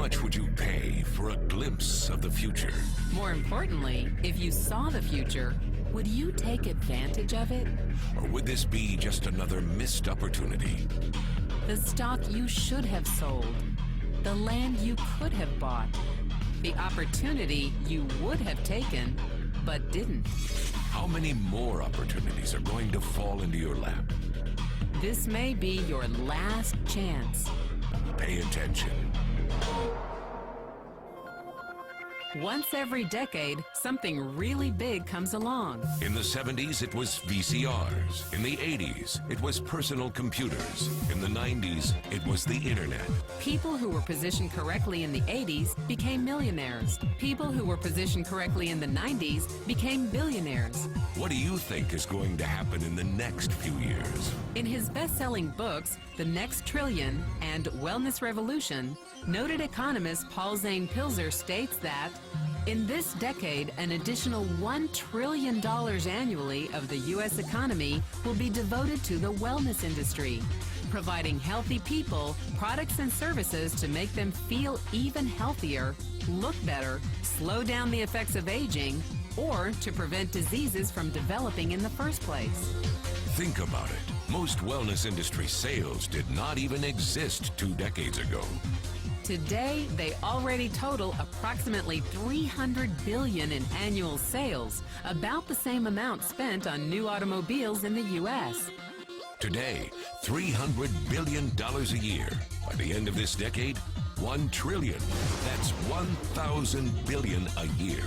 much would you pay for a glimpse of the future? More importantly, if you saw the future, would you take advantage of it? Or would this be just another missed opportunity? The stock you should have sold, the land you could have bought, the opportunity you would have taken, but didn't. How many more opportunities are going to fall into your lap? This may be your last chance. Pay attention. Once every decade, something really big comes along. In the 70s, it was VCRs. In the 80s, it was personal computers. In the 90s, it was the internet. People who were positioned correctly in the 80s became millionaires. People who were positioned correctly in the 90s became billionaires. What do you think is going to happen in the next few years? In his best-selling books, The Next Trillion and Wellness Revolution, noted economist Paul Zane Pilzer states that in this decade, an additional $1 trillion annually of the U.S. economy will be devoted to the wellness industry, providing healthy people products and services to make them feel even healthier, look better, slow down the effects of aging, or to prevent diseases from developing in the first place. Think about it. Most wellness industry sales did not even exist 2 decades ago. Today, they already total approximately $300 billion in annual sales, about the same amount spent on new automobiles in the U.S. Today, $300 billion a year. By the end of this decade, $1 trillion. That's 1,000 billion a year.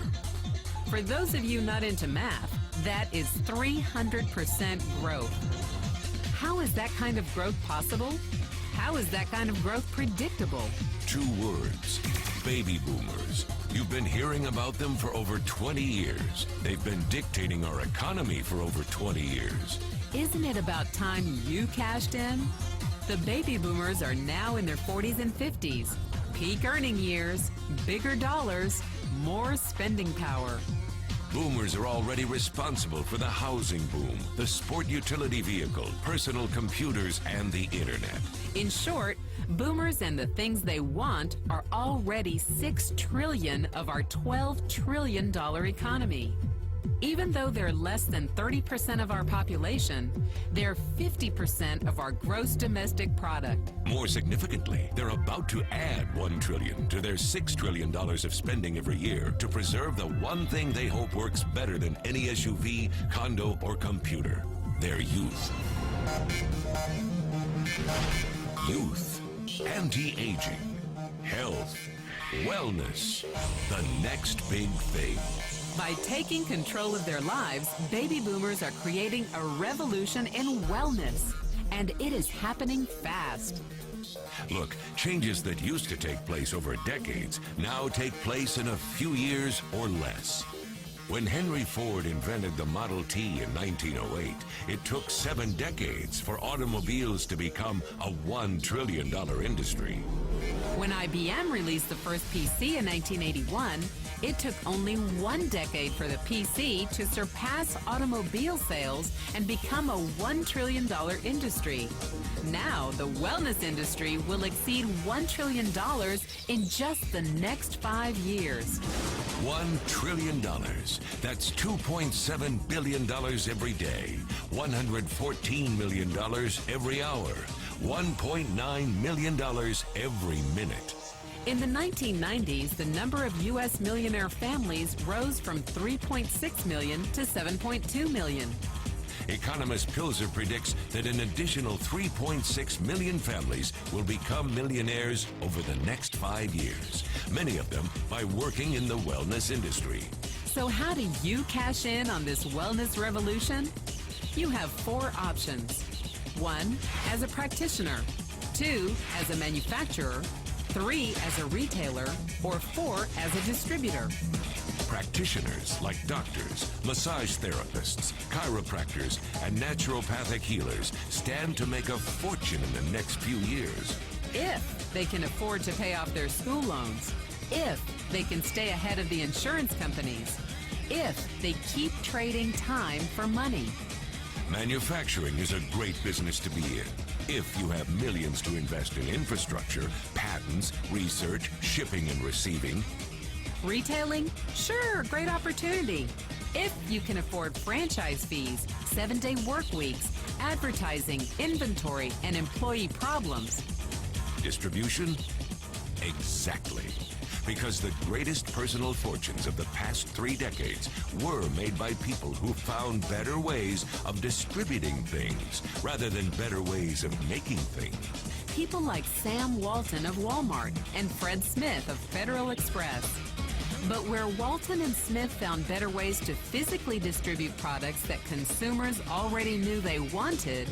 For those of you not into math, that is 300% growth. How is that kind of growth possible? How is that kind of growth predictable? 2 words, baby boomers. You've been hearing about them for over 20 years. They've been dictating our economy for over 20 years. Isn't it about time you cashed in? The baby boomers are now in their 40s and 50s. Peak earning years, bigger dollars, more spending power. Boomers are already responsible for the housing boom, the sport utility vehicle, personal computers, and the internet. In short, boomers and the things they want are already $6 trillion of our $12 trillion economy. Even though they're less than 30% of our population, they're 50% of our gross domestic product. More significantly, they're about to add $1 trillion to their $6 trillion of spending every year to preserve the one thing they hope works better than any SUV, condo, or computer: their youth. Youth, anti-aging, health, wellness, the next big thing. By taking control of their lives, baby boomers are creating a revolution in wellness, and it is happening fast. Look, changes that used to take place over decades now take place in a few years or less. When Henry Ford invented the Model T in 1908, it took 7 decades for automobiles to become a $1 trillion industry. When IBM released the first PC in 1981, it took only 1 decade for the PC to surpass automobile sales and become a $1 trillion industry. Now, the wellness industry will exceed $1 trillion in just the next 5 years. $1 trillion. That's $2.7 billion every day, $114 million every hour, $1.9 million every minute. In the 1990s, the number of U.S. millionaire families rose from 3.6 million to 7.2 million. Economist Pilzer predicts that an additional 3.6 million families will become millionaires over the next 5 years, many of them by working in the wellness industry. So how do you cash in on this wellness revolution? You have 4 options. 1, as a practitioner. 2, as a manufacturer. 3, as a retailer. Or 4, as a distributor. Practitioners like doctors, massage therapists, chiropractors, and naturopathic healers stand to make a fortune in the next few years. If they can afford to pay off their school loans. If they can stay ahead of the insurance companies. If they keep trading time for money. Manufacturing is a great business to be in if you have millions to invest in infrastructure, patents, research, shipping and receiving. Retailing? Sure, great opportunity. If you can afford franchise fees, 7-day work weeks, advertising, inventory, and employee problems. Distribution? Exactly. Because the greatest personal fortunes of the past 3 decades were made by people who found better ways of distributing things rather than better ways of making things. People like Sam Walton of Walmart and Fred Smith of Federal Express. But where Walton and Smith found better ways to physically distribute products that consumers already knew they wanted,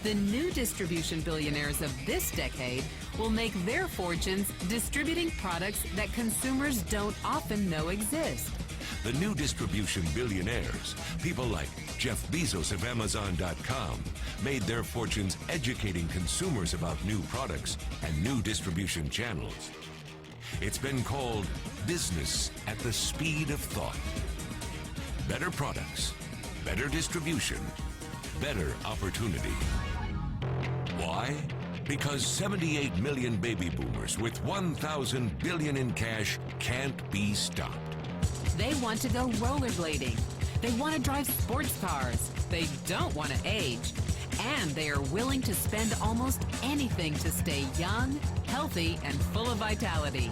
the new distribution billionaires of this decade will make their fortunes distributing products that consumers don't often know exist. The new distribution billionaires, people like Jeff Bezos of Amazon.com, made their fortunes educating consumers about new products and new distribution channels. It's been called business at the speed of thought. Better products, better distribution, better opportunity. Why? Because 78 million baby boomers with 1,000 billion in cash can't be stopped. They want to go rollerblading. They want to drive sports cars. They don't want to age. And they are willing to spend almost anything to stay young, healthy, and full of vitality.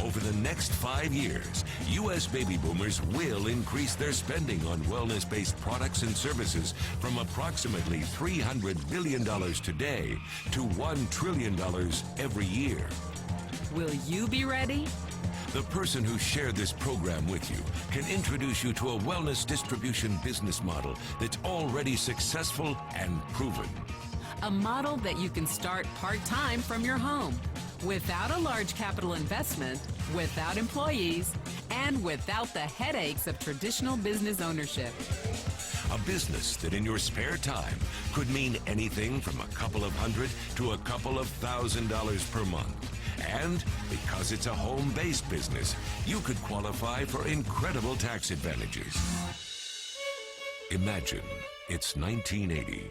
Over the next 5 years, U.S. baby boomers will increase their spending on wellness-based products and services from approximately $300 billion today to $1 trillion every year. Will you be ready? The person who shared this program with you can introduce you to a wellness distribution business model that's already successful and proven. A model that you can start part-time from your home, without a large capital investment, without employees, and without the headaches of traditional business ownership. A business that in your spare time could mean anything from a couple of hundred to a couple of $1,000s per month. And because it's a home-based business, you could qualify for incredible tax advantages. Imagine it's 1980.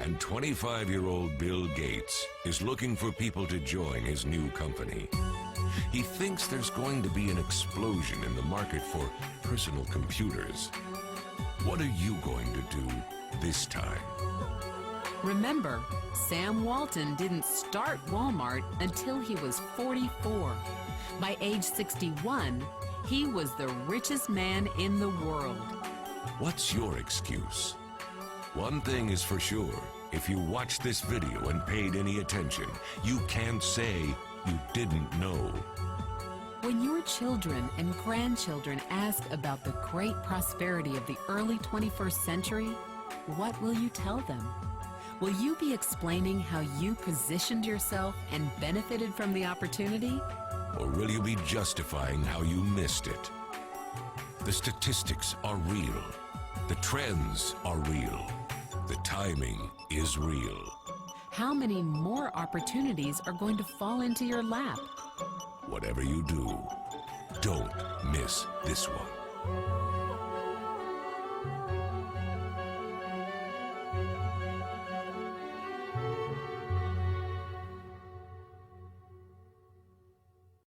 And 25-year-old Bill Gates is looking for people to join his new company. He thinks there's going to be an explosion in the market for personal computers. What are you going to do this time? Remember, Sam Walton didn't start Walmart until he was 44. By age 61, he was the richest man in the world. What's your excuse? One thing is for sure, if you watched this video and paid any attention, you can't say you didn't know. When your children and grandchildren ask about the great prosperity of the early 21st century, what will you tell them? Will you be explaining how you positioned yourself and benefited from the opportunity? Or will you be justifying how you missed it? The statistics are real. The trends are real. The timing is real. How many more opportunities are going to fall into your lap? Whatever you do, don't miss this one.